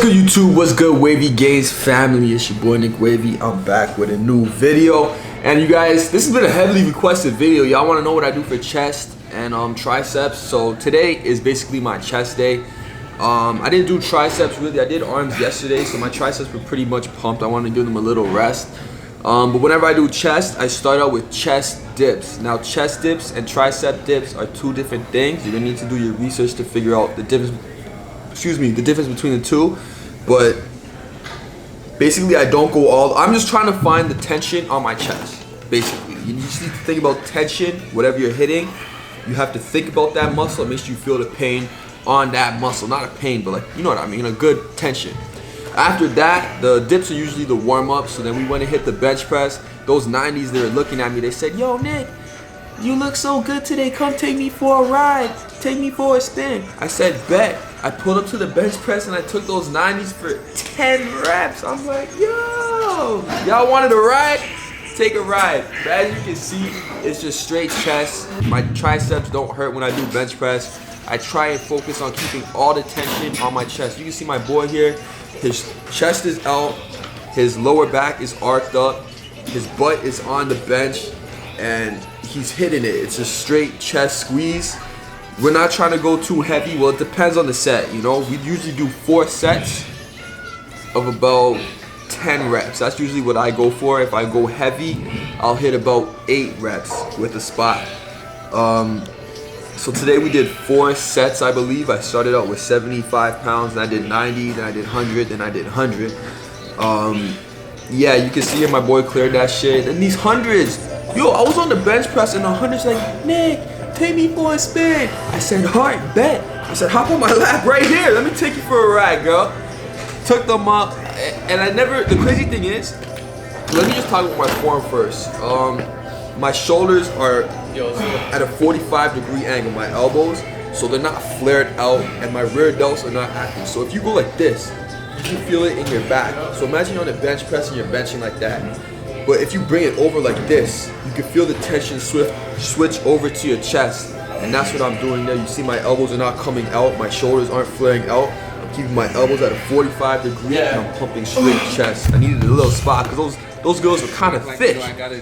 good, YouTube? What's good, Wavy Gains family? It's your boy Nick Wavy. I'm back with a new video, and you guys, this has been a heavily requested video. Y'all want to know what I do for chest and triceps. So today is basically my chest day. I didn't do triceps really. I did arms yesterday, so my triceps were pretty much pumped. I wanted to give them a little rest. But whenever I do chest, I start out with chest dips. Now, chest dips and tricep dips are two different things. You're gonna need to do your research to figure out the difference. The difference between the two. But basically, I don't go all. I'm just trying to find the tension on my chest. Basically, you just need to think about tension. Whatever you're hitting, you have to think about that muscle. It makes you feel the pain on that muscle. Not a pain, but like, you know what I mean, a good tension. After that, the dips are usually the warm-up. So then we went and hit the bench press. Those 90s, they were looking at me. They said, "Yo, Nick, you look so good today. Come take me for a ride. Take me for a spin." I said, "Bet." I pulled up to the bench press and I took those 90s for 10 reps. I'm like, yo, y'all wanted a ride? Take a ride. But as you can see, it's just straight chest. My triceps don't hurt when I do bench press. I try and focus on keeping all the tension on my chest. You can see my boy here. His chest is out. His lower back is arched up. His butt is on the bench and he's hitting it. It's a straight chest squeeze. We're not trying to go too heavy. Well, it depends on the set, you know. We usually do 4 sets of about 10 reps. That's usually what I go for. If I go heavy, I'll hit about 8 reps with a spot. So today we did 4 sets, I believe. I started out with 75 pounds, then I did 90, then I did 100, then I did 100. Yeah, you can see here my boy cleared that shit. And these hundreds, yo, I was on the bench press and the hundreds like, "Nick, take me for a spin." I said, "Alright, bet." I said, "Hop on my lap right here. Let me take you for a ride, girl." Took them up, and I never. The crazy thing is, let me just talk about my form first. My shoulders are at a 45-degree angle. My elbows, so they're not flared out, and my rear delts are not active. So if you go like this, you can feel it in your back. So imagine you're on a bench press and you're benching like that. But if you bring it over like this, you can feel the tension switch over to your chest. And that's what I'm doing there. You see my elbows are not coming out. My shoulders aren't flaring out. I'm keeping my elbows at a 45-degree and I'm pumping straight chest. I needed a little spot because those girls were kind of thick.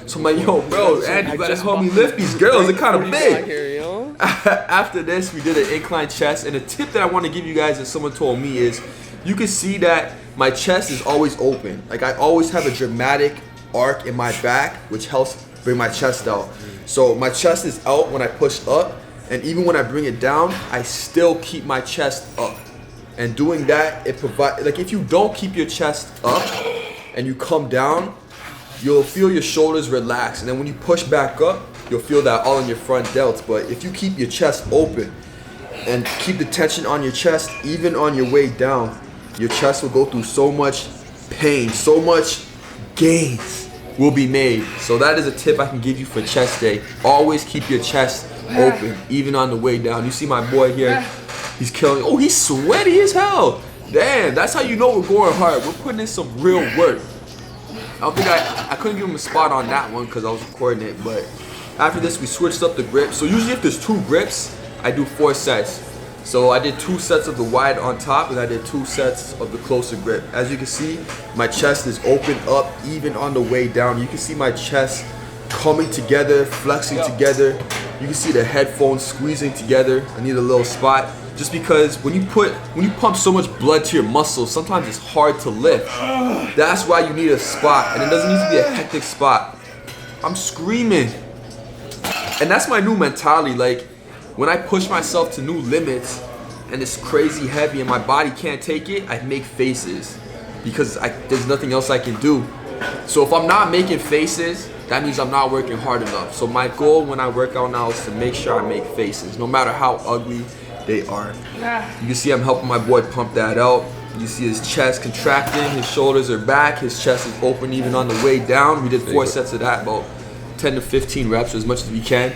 So I'm like, "Yo, bro, Andy, you better help me lift these girls. They're kind of big." After this, we did an incline chest. And a tip that I want to give you guys that someone told me is, you can see that my chest is always open. Like, I always have a dramatic arc in my back, which helps bring my chest out. So my chest is out when I push up, and even when I bring it down, I still keep my chest up. And doing that, it provides, like, if you don't keep your chest up and you come down, you'll feel your shoulders relax, and then when you push back up, you'll feel that all in your front delts. But if you keep your chest open and keep the tension on your chest, even on your way down, your chest will go through so much pain, so much gains will be made. So that is a tip I can give you for chest day. Always keep your chest open, even on the way down. You see my boy here, he's killing. Oh, he's sweaty as hell. Damn, that's how you know we're going hard. We're putting in some real work. I don't think I couldn't give him a spot on that one because I was recording it. But after this, we switched up the grip. So usually if there's 2 grips, I do 4 sets. So I did 2 sets of the wide on top, and I did 2 sets of the closer grip. As you can see, my chest is open up even on the way down. You can see my chest coming together, flexing together. You can see the headphones squeezing together. I need a little spot, just because when you pump so much blood to your muscles, sometimes it's hard to lift. That's why you need a spot, and it doesn't need to be a hectic spot. I'm screaming. And that's my new mentality. Like, when I push myself to new limits and it's crazy heavy and my body can't take it, I make faces because there's nothing else I can do. So if I'm not making faces, that means I'm not working hard enough. So my goal when I work out now is to make sure I make faces, no matter how ugly they are. You can see I'm helping my boy pump that out. You see his chest contracting, his shoulders are back, his chest is open even on the way down. We did 4 sets of that, about 10 to 15 reps, as much as we can.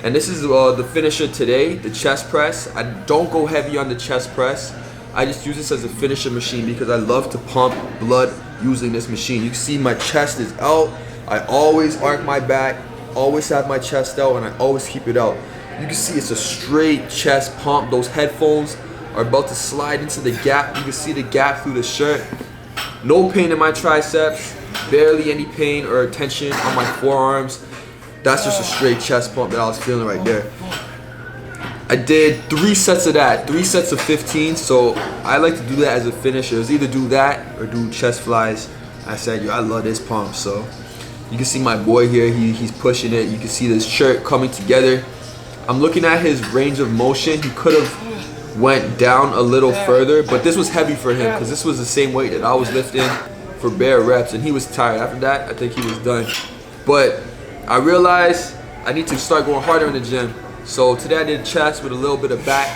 And this is the finisher today, the chest press. I don't go heavy on the chest press. I just use this as a finisher machine because I love to pump blood using this machine. You can see my chest is out. I always arc my back, always have my chest out, and I always keep it out. You can see it's a straight chest pump. Those headphones are about to slide into the gap. You can see the gap through the shirt. No pain in my triceps, barely any pain or tension on my forearms. That's just a straight chest pump that I was feeling right there. I did 3 sets of that, 3 sets of 15, so I like to do that as a finisher. It was either do that or do chest flies. I said, yo, I love this pump, so you can see my boy here, he's pushing it. You can see this shirt coming together. I'm looking at his range of motion. He could have went down a little further, but this was heavy for him because this was the same weight that I was lifting for bare reps, and he was tired. After that, I think he was done. But I realized I need to start going harder in the gym. So today I did chest with a little bit of back.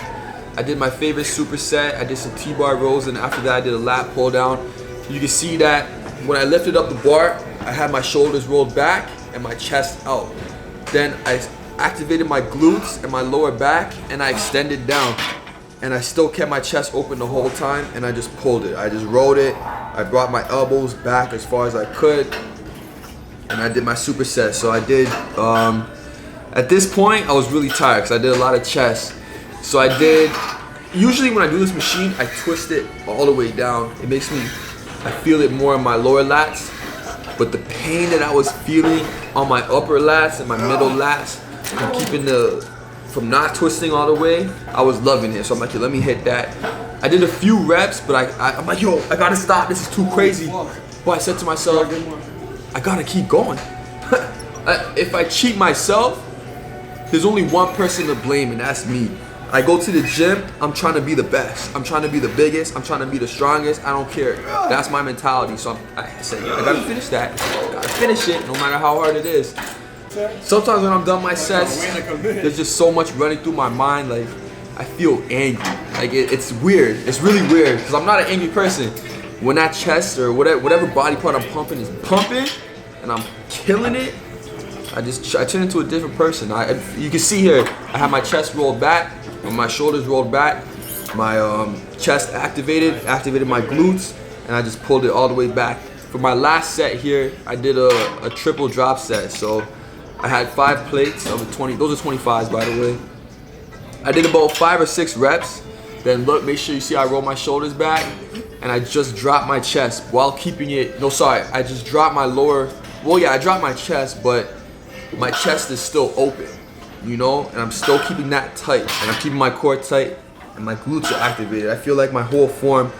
I did my favorite superset. I did some T-bar rows, and after that I did a lat pull down. You can see that when I lifted up the bar, I had my shoulders rolled back and my chest out. Then I activated my glutes and my lower back, and I extended down. And I still kept my chest open the whole time, and I just pulled it. I just rolled it. I brought my elbows back as far as I could, and I did my superset. So I did, at this point, I was really tired because I did a lot of chest. So I did, usually when I do this machine, I twist it all the way down. It makes me, I feel it more in my lower lats, but the pain that I was feeling on my upper lats and my middle lats from not twisting all the way, I was loving it. So I'm like, yo, let me hit that. I did a few reps, but I'm like, yo, I gotta stop. This is too crazy. But I said to myself, I gotta keep going. If I cheat myself, there's only one person to blame, and that's me. I go to the gym, I'm trying to be the best. I'm trying to be the biggest. I'm trying to be the strongest. I don't care. That's my mentality. So I said, I gotta finish that. I gotta finish it, no matter how hard it is. Sometimes when I'm done my sets, there's just so much running through my mind. Like, I feel angry. Like, it's weird. It's really weird because I'm not an angry person. When that chest or whatever body part I'm pumping is pumping and I'm killing it, I turn into a different person. You can see here, I have my chest rolled back, my shoulders rolled back, my chest activated my glutes, and I just pulled it all the way back. For my last set here, I did a triple drop set. So I had 5 plates of a 20. Those are 25s, by the way. I did about 5 or 6 reps. Then look, make sure you see I roll my shoulders back, and I just dropped my chest while keeping it. No, sorry, I just dropped my lower. Well, yeah, I dropped my chest, but my chest is still open, you know, and I'm still keeping that tight, and I'm keeping my core tight, and my glutes are activated. I feel like my whole form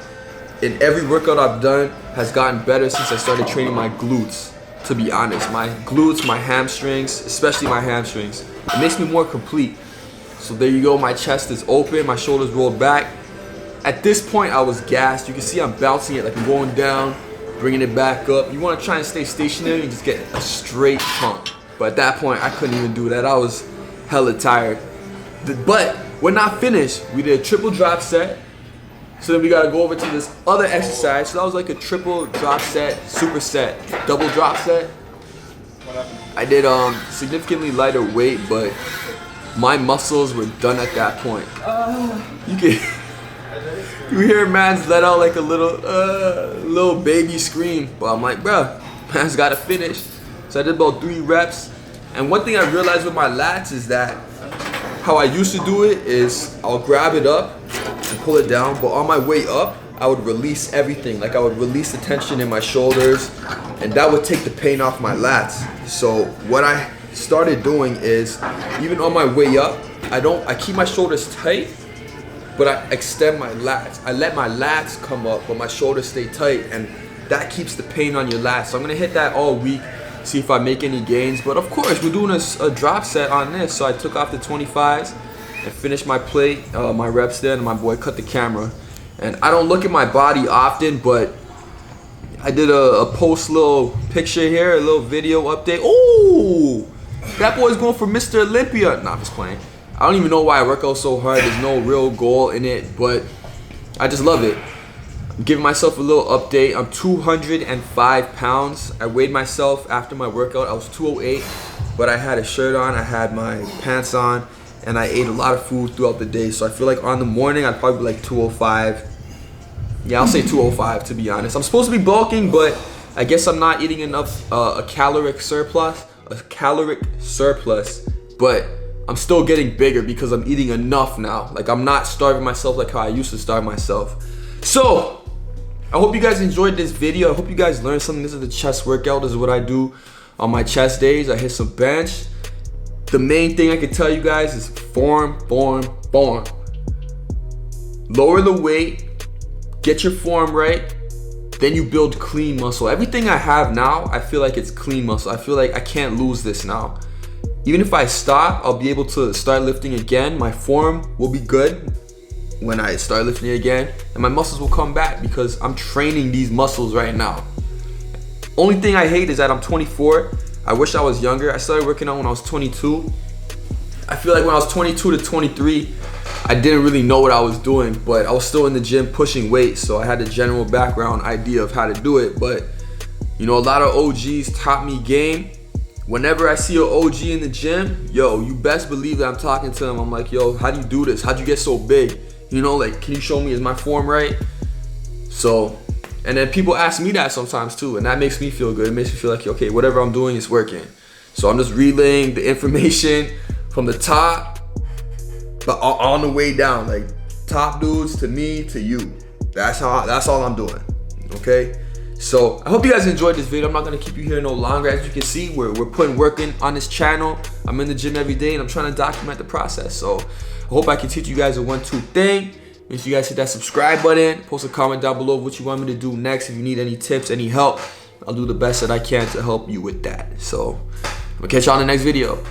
in every workout I've done has gotten better since I started training my glutes, to be honest. My glutes, my hamstrings, especially my hamstrings, it makes me more complete. So there you go, my chest is open, my shoulders rolled back. At this point, I was gassed. You can see I'm bouncing it, like I'm going down, bringing it back up. You want to try and stay stationary and just get a straight pump. But at that point, I couldn't even do that. I was hella tired. But we're not finished. We did a triple drop set. So then we gotta go over to this other exercise. So that was like a triple drop set, superset, double drop set. I did significantly lighter weight, but my muscles were done at that point. You hear man's let out like a little baby scream. But I'm like, bruh, man's gotta finish. So I did about 3 reps. And one thing I realized with my lats is that how I used to do it is I'll grab it up and pull it down, but on my way up, I would release everything. Like I would release the tension in my shoulders, and that would take the pain off my lats. So what I started doing is, even on my way up, I keep my shoulders tight, but I extend my lats. I let my lats come up, but my shoulders stay tight, and that keeps the pain on your lats. So I'm gonna hit that all week, see if I make any gains. But of course, we're doing a drop set on this, so I took off the 25s and finished my plate, my reps there, and my boy cut the camera. And I don't look at my body often, but I did a post little picture here, a little video update. Oh, that boy's going for Mr. Olympia. Nah, I'm just playing. I don't even know why I work out so hard. There's no real goal in it, but I just love it. I'm giving myself a little update. I'm 205 pounds. I weighed myself after my workout. I was 208, but I had a shirt on, I had my pants on, and I ate a lot of food throughout the day. So I feel like on the morning, I'd probably be like 205. Yeah, I'll say 205 to be honest. I'm supposed to be bulking, but I guess I'm not eating enough, a caloric surplus. But I'm still getting bigger because I'm eating enough now. Like, I'm not starving myself like how I used to starve myself. So I hope you guys enjoyed this video. I hope you guys learned something. This is the chest workout. This is what I do on my chest days. I hit some bench. The main thing I can tell you guys is form. Lower the weight, get your form right, then you build clean muscle. Everything I have now, I feel like it's clean muscle. I feel like I can't lose this now. Even if I stop, I'll be able to start lifting again. My form will be good when I start lifting again, and my muscles will come back because I'm training these muscles right now. Only thing I hate is that I'm 24. I wish I was younger. I started working out when I was 22. I feel like when I was 22 to 23, I didn't really know what I was doing, but I was still in the gym pushing weight, so I had a general background idea of how to do it. But you know, a lot of OGs taught me game. Whenever I see an OG in the gym, yo, you best believe that I'm talking to them. I'm like, yo, how do you do this? How'd you get so big? You know, like, can you show me, is my form right? So, and then people ask me that sometimes too, and that makes me feel good. It makes me feel like, okay, whatever I'm doing is working. So I'm just relaying the information from the top, but on the way down, like top dudes to me to you. That's all I'm doing. Okay. So I hope you guys enjoyed this video. I'm not gonna keep you here no longer. As you can see, we're putting work in on this channel. I'm in the gym every day and I'm trying to document the process. So I hope I can teach you guys a 1-2 thing. Make sure you guys hit that subscribe button. Post a comment down below of what you want me to do next. If you need any tips, any help, I'll do the best that I can to help you with that. So I'm gonna catch y'all in the next video.